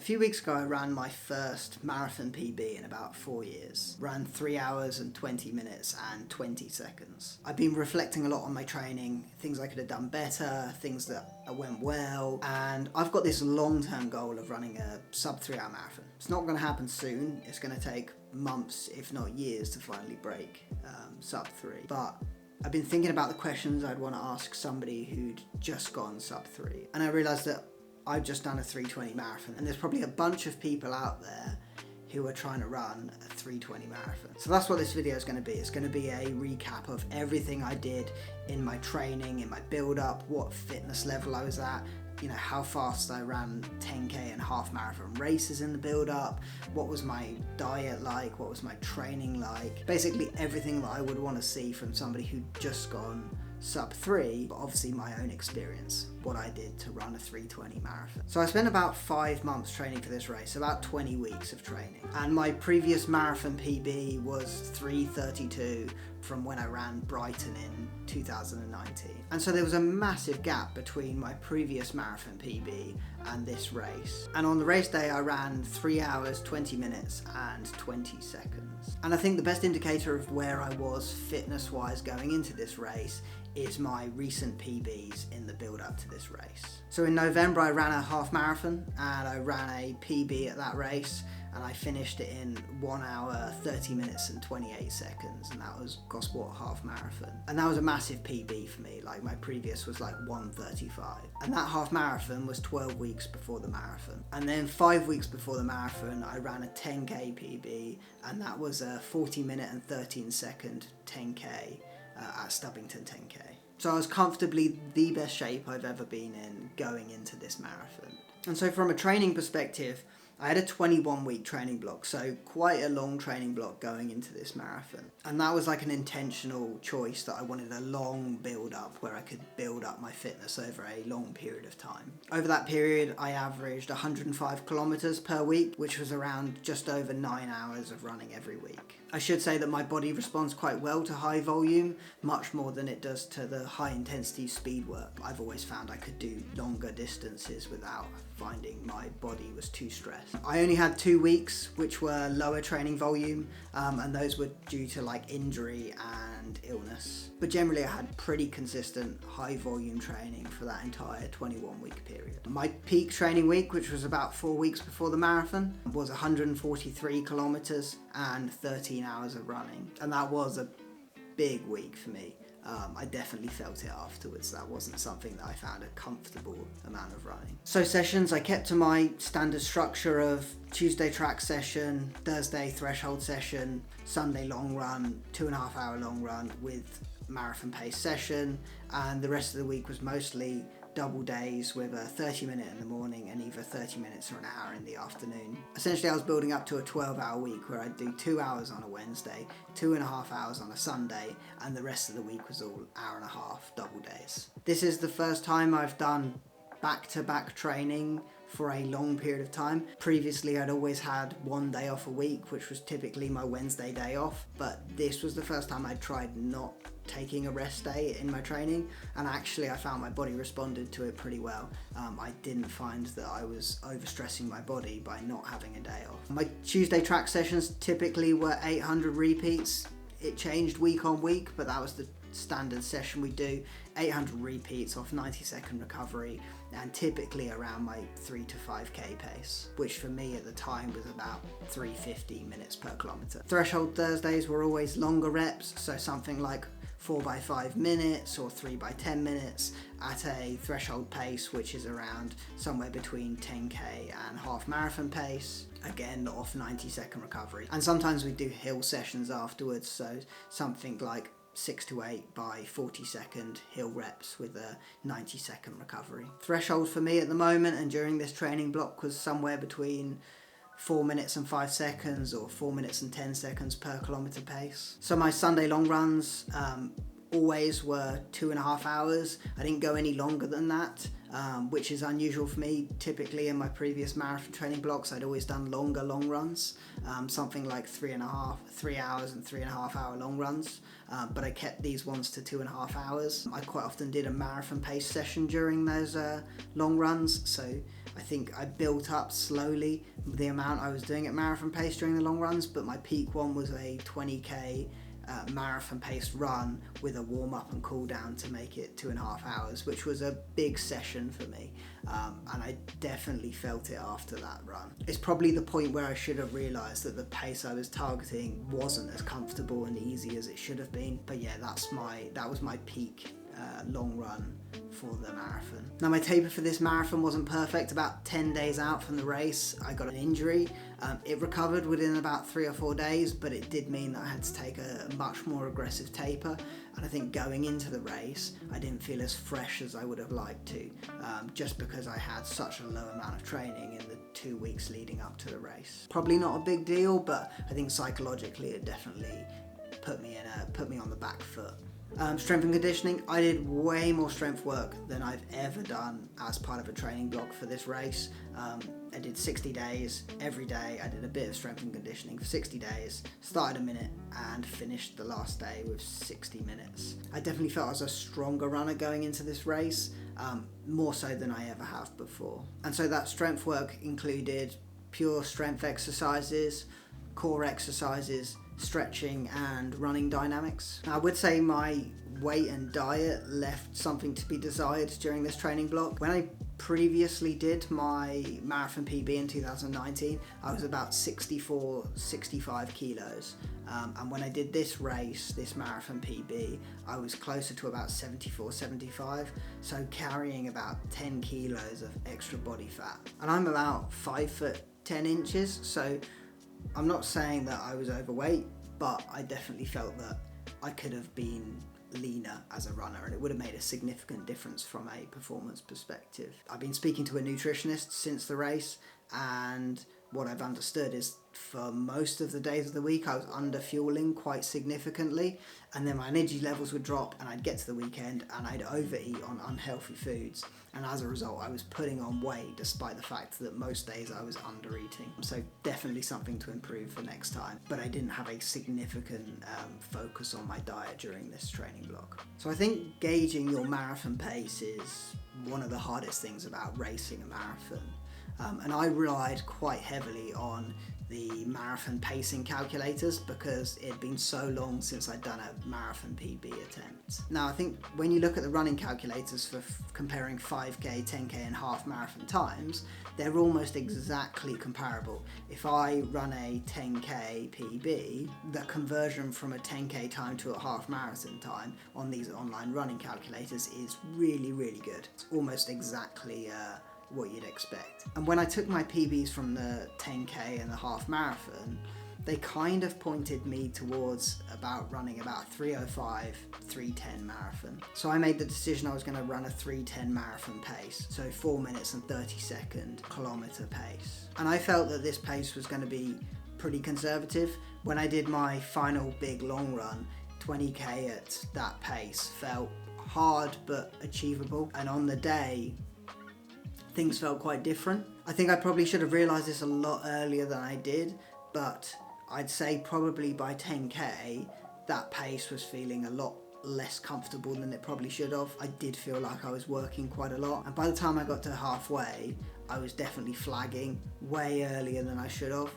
few weeks ago I ran my first marathon PB in about 4 years. Ran 3 hours and 20 minutes and 20 seconds. I've been reflecting a lot on my training, things I could have done better, things that went well, and I've got this long-term goal of running a sub 3 hour marathon. It's not going to happen soon, it's going to take months if not years to finally break sub 3, but I've been thinking about the questions I'd want to ask somebody who'd just gone sub 3, and I realised that I've just done a 3:20 marathon, and there's probably a bunch of people out there who are trying to run a 3:20 marathon. So that's what this video is going to be. It's going to be a recap of everything I did in my training, in my build-up, what fitness level I was at, you know, how fast I ran 10k and half marathon races in the build-up, what was my diet like, what was my training like, basically everything that I would want to see from somebody who'd just gone sub 3, but obviously my own experience, what I did to run a 3:20 marathon. So I spent about 5 months training for this race, about 20 weeks of training. And my previous marathon PB was 3:32 from when I ran Brighton in 2019. And so there was a massive gap between my previous marathon PB and this race. And on the race day I ran 3 hours, 20 minutes and 20 seconds. And I think the best indicator of where I was fitness-wise going into this race is my recent PBs in the build-up to this race. So in November I ran a half marathon and I ran a PB at that race, and I finished it in 1 hour, 30 minutes and 28 seconds, and that was Goodwood half marathon. And that was a massive PB for me, like my previous was like 1:35. And that half marathon was 12 weeks before the marathon. And then 5 weeks before the marathon, I ran a 10k PB, and that was a 40 minute and 13 second 10k at Stubbington 10k. So I was comfortably the best shape I've ever been in going into this marathon. And so from a training perspective, I had a 21-week training block, so quite a long training block going into this marathon. And that was like an intentional choice that I wanted a long build-up where I could build up my fitness over a long period of time. Over that period, I averaged 105 kilometers per week, which was around just over 9 hours of running every week. I should say that my body responds quite well to high volume, much more than it does to the high intensity speed work. I've always found I could do longer distances without finding my body was too stressed. I only had 2 weeks which were lower training volume, and those were due to like injury and illness. But generally I had pretty consistent high volume training for that entire 21-week period. My peak training week, which was about 4 weeks before the marathon, was 143 kilometers and 13 hours of running. And that was a big week for me. I definitely felt it afterwards. That wasn't something that I found a comfortable amount of running. So sessions, I kept to my standard structure of Tuesday track session, Thursday threshold session, Sunday long run, 2.5 hour long run with marathon pace session, and the rest of the week was mostly double days with a 30-minute in the morning and either 30 minutes or an hour in the afternoon. Essentially I was building up to a 12-hour week where I'd do 2 hours on a Wednesday, 2.5 hours on a Sunday, and the rest of the week was all hour and a half double days. This is the first time I've done back-to-back training for a long period of time. Previously I'd always had 1 day off a week, which was typically my Wednesday day off, but this was the first time I'd tried not taking a rest day in my training, and actually I found my body responded to it pretty well. I didn't find that I was overstressing my body by not having a day off. My Tuesday track sessions typically were 800 repeats. It changed week on week, but that was the standard session we do. 800 repeats off 90-second recovery, and typically around my 3 to 5k pace, which for me at the time was about 350 minutes per kilometer. Threshold Thursdays were always longer reps, so something like 4 by 5 minutes or 3 by 10 minutes at a threshold pace, which is around somewhere between 10k and half marathon pace, again off 90-second recovery. And sometimes we do hill sessions afterwards, so something like 6 to 8 by 40-second hill reps with a 90-second recovery. Threshold for me at the moment and during this training block was somewhere between 4 minutes and 5 seconds or 4 minutes and 10 seconds per kilometer pace. So my Sunday long runs always were 2.5 hours. I didn't go any longer than that, which is unusual for me. Typically in my previous marathon training blocks, I'd always done longer long runs, something like 3 hours and 3.5 hour long runs. But I kept these ones to 2.5 hours. I quite often did a marathon pace session during those long runs, so I think I built up slowly the amount I was doing at marathon pace during the long runs, but my peak one was a 20k marathon paced run with a warm up and cool down to make it 2.5 hours, which was a big session for me, and I definitely felt it after that run. It's probably the point where I should have realised that the pace I was targeting wasn't as comfortable and easy as it should have been, but yeah, that was my peak long run for the marathon. Now my taper for this marathon wasn't perfect. About 10 days out from the race I got an injury. It recovered within about 3 or 4 days, but it did mean that I had to take a much more aggressive taper, and I think going into the race I didn't feel as fresh as I would have liked to, just because I had such a low amount of training in the 2 weeks leading up to the race. Probably not a big deal, but I think psychologically it definitely put me on the back foot. Strength and conditioning, I did way more strength work than I've ever done as part of a training block for this race. I did 60 days, every day I did a bit of strength and conditioning for 60 days, started a minute and finished the last day with 60 minutes. I definitely felt I was a stronger runner going into this race, more so than I ever have before. And so that strength work included pure strength exercises, core exercises, stretching and running dynamics. Now, I would say my weight and diet left something to be desired during this training block. When I previously did my marathon PB in 2019, I was about 65 kilos. And when I did this race, this marathon PB, I was closer to about 75, so carrying about 10 kilos of extra body fat. And I'm about 5'10", so I'm not saying that I was overweight, but I definitely felt that I could have been leaner as a runner, and it would have made a significant difference from a performance perspective. I've been speaking to a nutritionist since the race, and what I've understood is for most of the days of the week I was under fueling quite significantly, and then my energy levels would drop and I'd get to the weekend and I'd overeat on unhealthy foods, and as a result I was putting on weight despite the fact that most days I was under eating. So definitely something to improve for next time, but I didn't have a significant focus on my diet during this training block. So I think gauging your marathon pace is one of the hardest things about racing a marathon. And I relied quite heavily on the marathon pacing calculators because it had been so long since I'd done a marathon PB attempt. Now I think when you look at the running calculators for comparing 5k, 10k and half marathon times, they're almost exactly comparable. If I run a 10k PB, the conversion from a 10k time to a half marathon time on these online running calculators is really, really good. It's almost exactly what you'd expect. And when I took my PBs from the 10k and the half marathon, they kind of pointed me towards running about 3:05, 3:10 marathon. So I made the decision I was going to run a 3:10 marathon pace, so 4 minutes and 30 second kilometer pace. And I felt that this pace was going to be pretty conservative. When I did my final big long run, 20k at that pace felt hard but achievable, and on the day things felt quite different. I think I probably should have realised this a lot earlier than I did, but I'd say probably by 10k that pace was feeling a lot less comfortable than it probably should have. I did feel like I was working quite a lot, and by the time I got to halfway I was definitely flagging way earlier than I should have.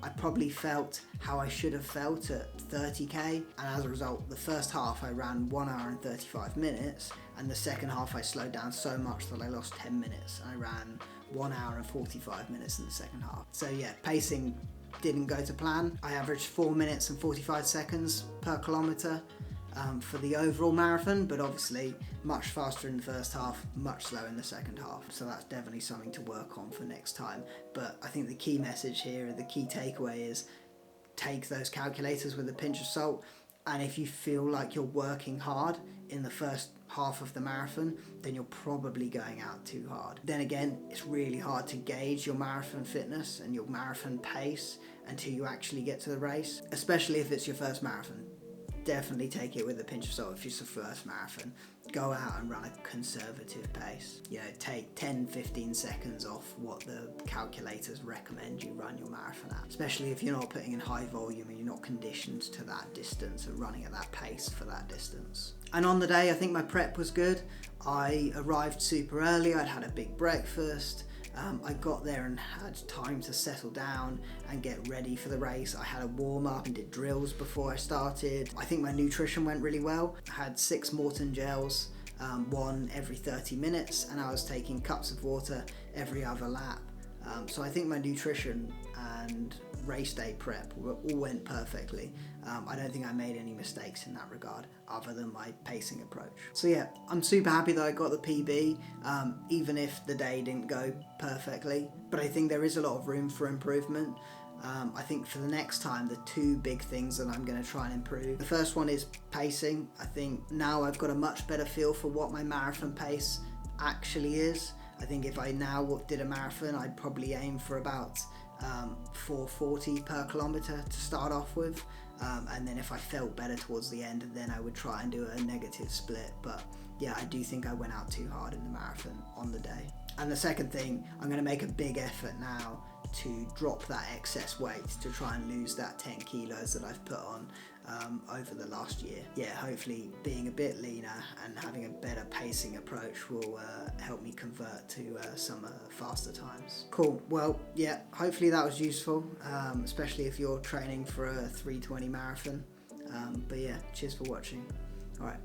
I probably felt how I should have felt at 30k, and as a result the first half I ran 1 hour and 35 minutes, and the second half I slowed down so much that I lost 10 minutes and I ran 1 hour and 45 minutes in the second half. So yeah, pacing didn't go to plan. I averaged 4 minutes and 45 seconds per kilometre for the overall marathon, but obviously much faster in the first half, much slower in the second half. So that's definitely something to work on for next time. But I think the key message here, the key takeaway is take those calculators with a pinch of salt, and if you feel like you're working hard in the first half of the marathon, then you're probably going out too hard. Then again, it's really hard to gauge your marathon fitness and your marathon pace until you actually get to the race, especially if it's your first marathon. Definitely take it with a pinch of salt if it's the first marathon. Go out and run a conservative pace. You know, take 10-15 seconds off what the calculators recommend you run your marathon at, especially if you're not putting in high volume and you're not conditioned to that distance and running at that pace for that distance. And on the day, I think my prep was good. I arrived super early. I'd had a big breakfast. I got there and had time to settle down and get ready for the race. I had a warm up and did drills before I started. I think my nutrition went really well. I had 6 Morton gels, one every 30 minutes, and I was taking cups of water every other lap. So I think my nutrition and race day prep all went perfectly. I don't think I made any mistakes in that regard other than my pacing approach. So yeah, I'm super happy that I got the PB, even if the day didn't go perfectly. But I think there is a lot of room for improvement. I think for the next time, the 2 big things that I'm going to try and improve. The first one is pacing. I think now I've got a much better feel for what my marathon pace actually is. I think if I now did a marathon, I'd probably aim for about 4:40 per kilometre to start off with, and then if I felt better towards the end, then I would try and do a negative split. But yeah, I do think I went out too hard in the marathon on the day. And the second thing, I'm going to make a big effort now to drop that excess weight, to try and lose that 10 kilos that I've put on over the last year. Yeah, hopefully being a bit leaner and having a better pacing approach will help me convert to some faster times. Cool, well, yeah, hopefully that was useful, especially if you're training for a 3:20 marathon. But yeah, cheers for watching. All right.